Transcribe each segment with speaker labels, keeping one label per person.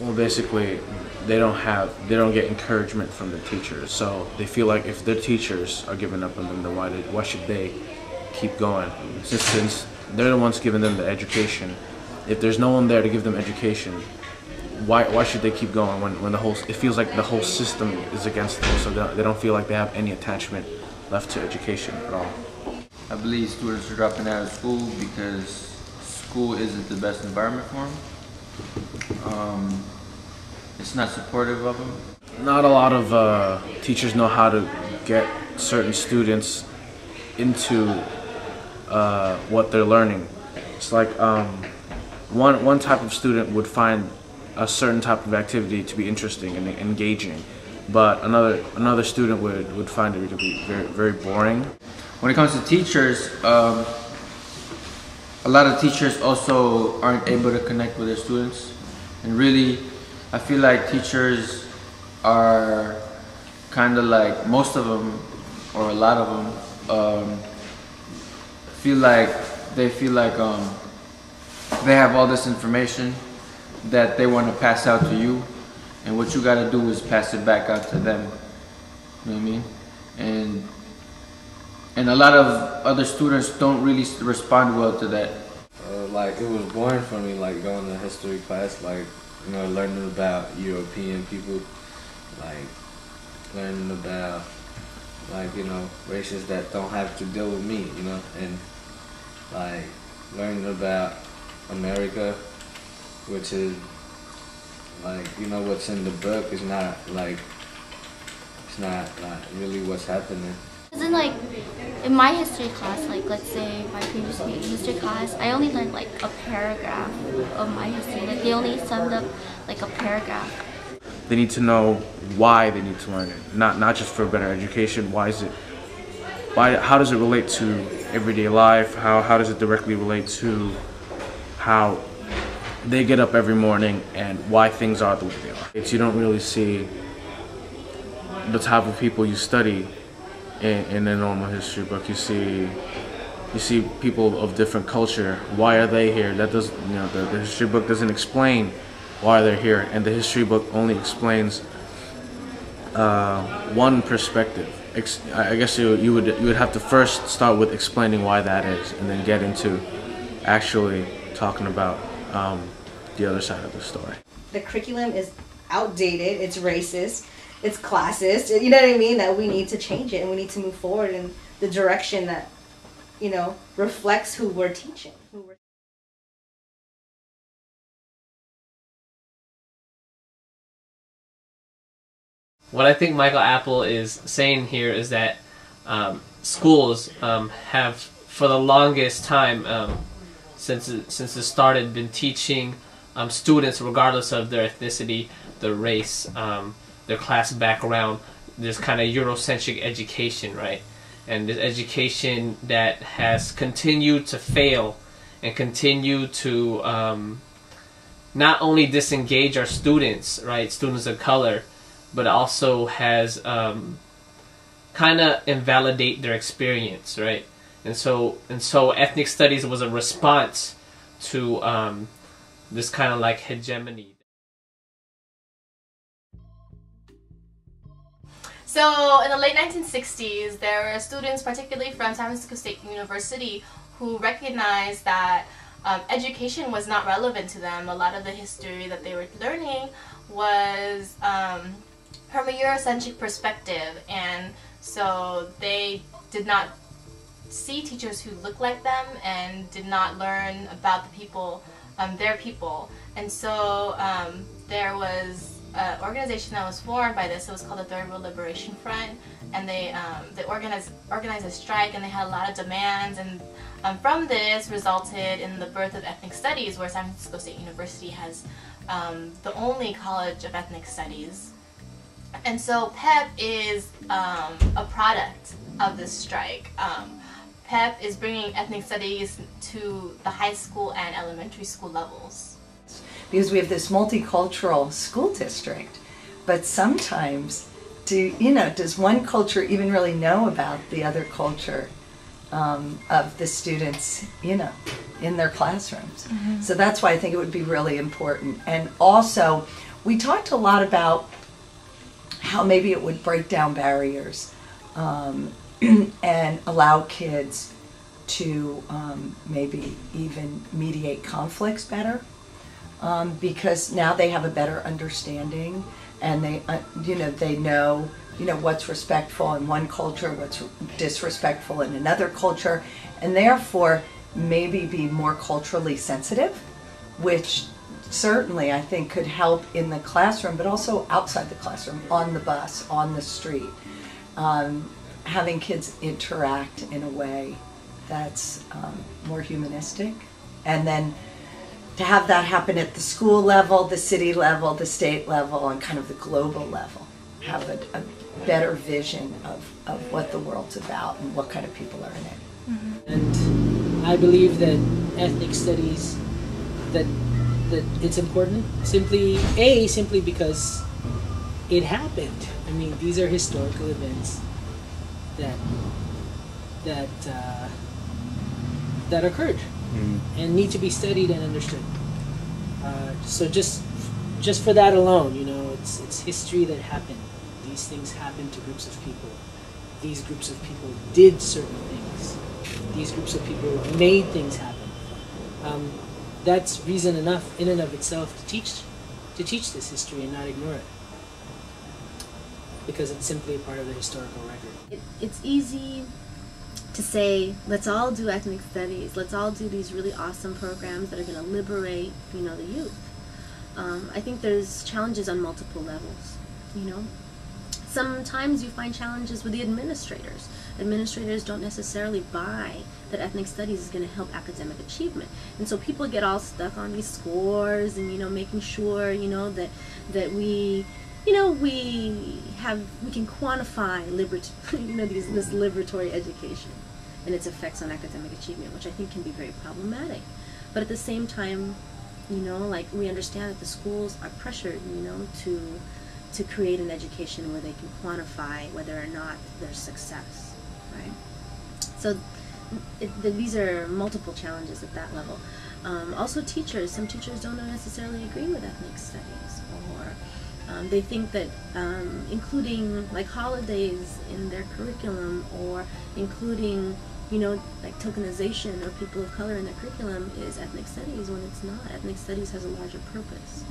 Speaker 1: Well, basically, they don't get encouragement from the teachers. So they feel like if their teachers are giving up on them, then why should they keep going? Since they're the ones giving them the education. If there's no one there to give them education, why should they keep going when it feels like the whole system is against them? So they don't feel like they have any attachment left to education at all.
Speaker 2: I believe students are dropping out of school because school isn't the best environment for them. It's not supportive of them.
Speaker 1: Not a lot of teachers know how to get certain students into what they're learning. It's like one type of student would find a certain type of activity to be interesting and engaging, but another student would find it to be very, very boring.
Speaker 2: When it comes to teachers, a lot of teachers also aren't able to connect with their students, and really I feel like teachers are kind of like, most of them or a lot of them feel like they have all this information that they want to pass out to you, and what you got to do is pass it back out to them. You know what I mean? And a lot of other students don't really respond well to that.
Speaker 3: Like, it was boring for me, like going to history class, like, you know, learning about European people, like learning about, like, you know, races that don't have to deal with me, you know, and like learning about America, which is like, you know, what's in the book is not like, it's not really what's happening.
Speaker 4: Isn't like in my history class, like let's say my previous history class, I only learned like a paragraph of my history. Like they only summed up like a paragraph.
Speaker 1: They need to know why they need to learn it, not just for better education. How does it relate to everyday life? How does it directly relate to how they get up every morning and why things are the way they are? You don't really see the type of people you study in a normal history book. You see people of different culture. Why are they here? That does, you know, the history book doesn't explain why they're here, and the history book only explains one perspective. I guess you would have to first start with explaining why that is, and then get into actually talking about the other side of the story.
Speaker 5: The curriculum is outdated, it's racist, it's classist, you know what I mean? That we need to change it and we need to move forward in the direction that, you know, reflects who we're teaching.
Speaker 6: What I think Michael Apple is saying here is that schools have, for the longest time, since it started, been teaching students, regardless of their ethnicity, their race, their class background, this kind of Eurocentric education, right? And this education that has continued to fail and continue to not only disengage our students, right, students of color, but also has kind of invalidate their experience, right? And so ethnic studies was a response to this kind of like hegemony.
Speaker 7: So in the late 1960s, there were students, particularly from San Francisco State University, who recognized that education was not relevant to them. A lot of the history that they were learning was from a Eurocentric perspective, and so they did not see teachers who looked like them and did not learn about the people, their people. And so there was an organization that was formed by this. It was called the Third World Liberation Front, and they organized a strike, and they had a lot of demands, and from this resulted in the birth of ethnic studies, where San Francisco State University has the only college of ethnic studies. And so PEP is a product of this strike. PEP is bringing ethnic studies to the high school and elementary school levels.
Speaker 8: Because we have this multicultural school district, but sometimes, does one culture even really know about the other culture? of the students, in their classrooms. So that's why I think it would be really important. And also, we talked a lot about how maybe it would break down barriers and allow kids to maybe even mediate conflicts better, because now they have a better understanding, and they know what's respectful in one culture, what's disrespectful in another culture, and therefore maybe be more culturally sensitive, which certainly I think could help in the classroom, but also outside the classroom, on the bus, on the street, having kids interact in a way that's more humanistic. And then to have that happen at the school level, the city level, the state level, and kind of the global level, have a better vision of what the world's about and what kind of people are in it.
Speaker 9: And I believe that ethnic studies, that it's important simply because it happened. I mean, these are historical events that occurred and need to be studied and understood. So just for that alone, it's history that happened. These things happened to groups of people. These groups of people did certain things. These groups of people made things happen. That's reason enough in and of itself to teach this history and not ignore it, because it's simply a part of the historical record.
Speaker 10: It's easy to say, let's all do ethnic studies, let's all do these really awesome programs that are going to liberate, the youth. I think there's challenges on multiple levels, Sometimes you find challenges with the administrators. Administrators don't necessarily buy that ethnic studies is going to help academic achievement. And so people get all stuck on these scores and, making sure, that we can quantify this liberatory education and its effects on academic achievement, which I think can be very problematic. But at the same time, we understand that the schools are pressured, to create an education where they can quantify whether or not there's success, right? So these are multiple challenges at that level. Also teachers, some teachers don't necessarily agree with ethnic studies, or they think that including like holidays in their curriculum, or including like tokenization of people of color in their curriculum is ethnic studies, when it's not. Ethnic studies has a larger purpose,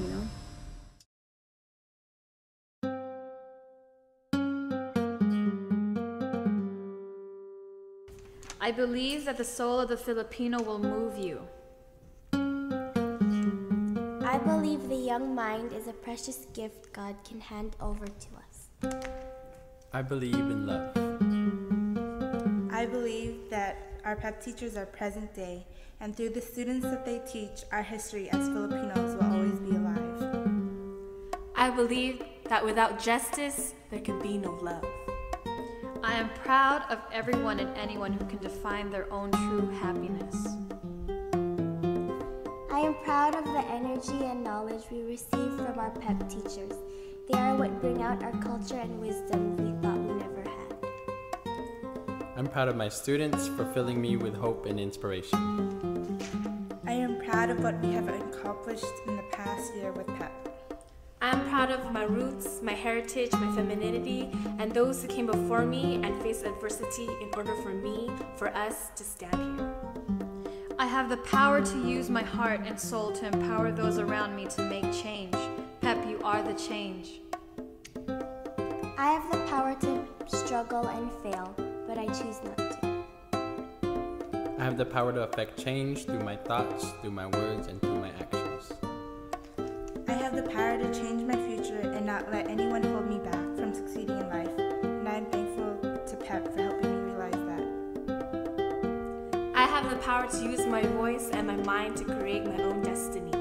Speaker 11: I believe that the soul of the Filipino will move you.
Speaker 12: I believe the young mind is a precious gift God can hand over to us.
Speaker 13: I believe in love.
Speaker 14: I believe that our PEP teachers are present day, and through the students that they teach, our history as Filipinos will always be alive.
Speaker 11: I believe that without justice, there can be no love. I am proud of everyone and anyone who can define their own true happiness.
Speaker 12: I am proud of the energy and knowledge we receive from our PEP teachers. They are what bring out our culture and wisdom we thought we never had.
Speaker 13: I'm proud of my students for filling me with hope and inspiration.
Speaker 14: I am proud of what we have accomplished in the past year with PEP.
Speaker 11: I am proud of my roots, my heritage, my femininity, and those who came before me and faced adversity in order for us to stand here.
Speaker 15: I have the power to use my heart and soul to empower those around me to make change. PEP, you are the change.
Speaker 12: I have the power to struggle and fail, but I choose not to.
Speaker 13: I have the power to affect change through my thoughts, through my words, and through my actions.
Speaker 14: I have the power to change my future and not let anyone hold me back from succeeding in life, and I am thankful to PEP for helping me realize that.
Speaker 11: I have the power to use my voice and my mind to create my own destiny.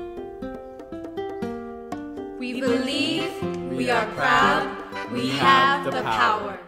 Speaker 15: We believe, we are proud, we have the power.